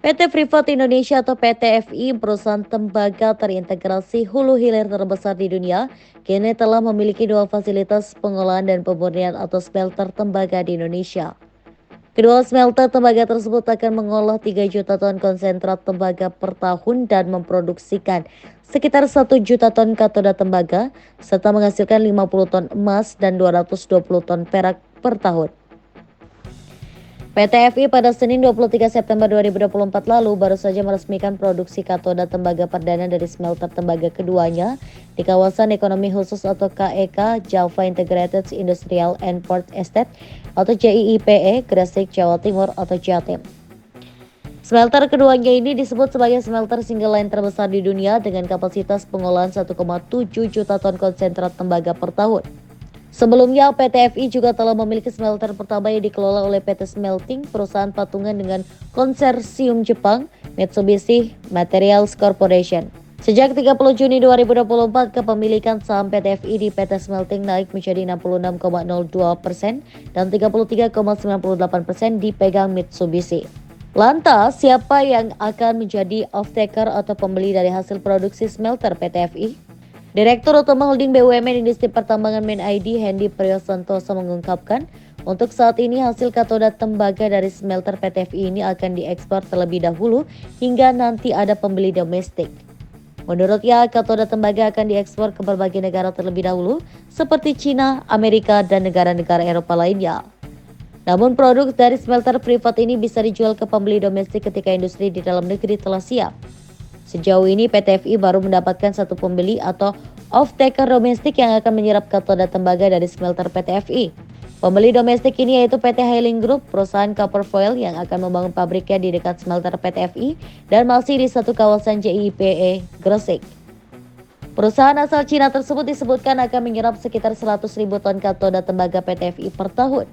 PT Freeport Indonesia atau PT FI, perusahaan tembaga terintegrasi hulu hilir terbesar di dunia, kini telah memiliki dua fasilitas pengolahan dan pemurnian atau smelter tembaga di Indonesia. Kedua smelter tembaga tersebut akan mengolah 3 juta ton konsentrat tembaga per tahun dan memproduksikan sekitar 1 juta ton katoda tembaga, serta menghasilkan 50 ton emas dan 220 ton perak per tahun. PT FI pada Senin 23 September 2024 lalu baru saja meresmikan produksi katoda tembaga perdana dari smelter tembaga keduanya di kawasan ekonomi khusus atau KEK Java Integrated Industrial and Port Estate atau JIIPE Gresik, Jawa Timur atau Jatim. Smelter keduanya ini disebut sebagai smelter single line terbesar di dunia dengan kapasitas pengolahan 1,7 juta ton konsentrat tembaga per tahun. Sebelumnya, PT FI juga telah memiliki smelter pertama yang dikelola oleh PT Smelting, perusahaan patungan dengan konsorsium Jepang, Mitsubishi Materials Corporation. Sejak 30 Juni 2024, kepemilikan saham PT FI di PT Smelting naik menjadi 66,02% dan 33,98% dipegang Mitsubishi. Lantas, siapa yang akan menjadi off-taker atau pembeli dari hasil produksi smelter PT FI? Direktur Utama Holding BUMN Industri Pertambangan MinID Hendy Priyosantoso mengungkapkan, untuk saat ini hasil katoda tembaga dari smelter PT FI ini akan diekspor terlebih dahulu hingga nanti ada pembeli domestik. Menurutnya, katoda tembaga akan diekspor ke berbagai negara terlebih dahulu seperti China, Amerika, dan negara-negara Eropa lainnya. Namun produk dari smelter Freeport ini bisa dijual ke pembeli domestik ketika industri di dalam negeri telah siap. Sejauh ini PT FI baru mendapatkan satu pembeli atau off-taker domestik yang akan menyerap katoda tembaga dari smelter PT FI. Pembeli domestik ini yaitu PT Hailing Group, perusahaan copper foil yang akan membangun pabriknya di dekat smelter PT FI dan masih di satu kawasan JIPE Gresik. Perusahaan asal Cina tersebut disebutkan akan menyerap sekitar 100.000 ton katoda tembaga PT FI per tahun.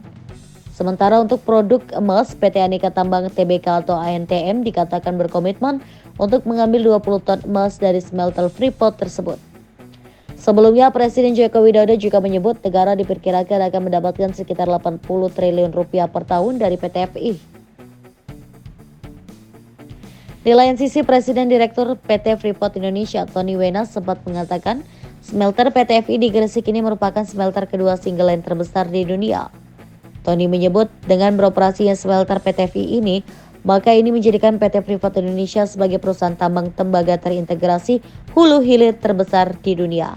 Sementara untuk produk emas, PT Aneka Tambang Tbk atau ANTM dikatakan berkomitmen untuk mengambil 20 ton emas dari smelter Freeport tersebut. Sebelumnya, Presiden Joko Widodo juga menyebut negara diperkirakan akan mendapatkan sekitar 80 triliun rupiah per tahun dari PT FI. Di lain sisi, Presiden Direktur PT Freeport Indonesia, Tony Wenas, sempat mengatakan smelter PT FI di Gresik ini merupakan smelter kedua single line terbesar di dunia. Tony menyebut dengan beroperasinya smelter PT FI ini, maka ini menjadikan PT Freeport Indonesia sebagai perusahaan tambang tembaga terintegrasi hulu hilir terbesar di dunia.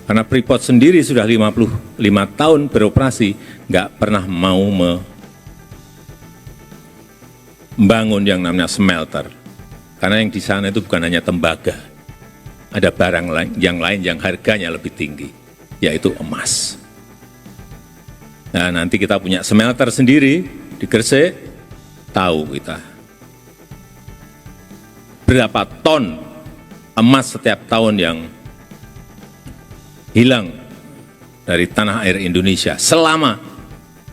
Karena Freeport sendiri sudah 55 tahun beroperasi, nggak pernah mau membangun yang namanya smelter. Karena yang di sana itu bukan hanya tembaga, ada barang yang lain yang harganya lebih tinggi, yaitu emas. Nah, nanti kita punya smelter sendiri di Gresik, tahu kita berapa ton emas setiap tahun yang hilang dari tanah air Indonesia selama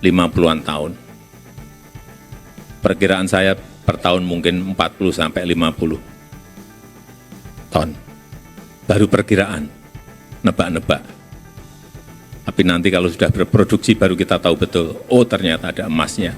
50-an tahun. Perkiraan saya per tahun mungkin 40 sampai 50 ton. Baru perkiraan, nebak-nebak. Tapi nanti kalau sudah berproduksi baru kita tahu betul, oh ternyata ada emasnya.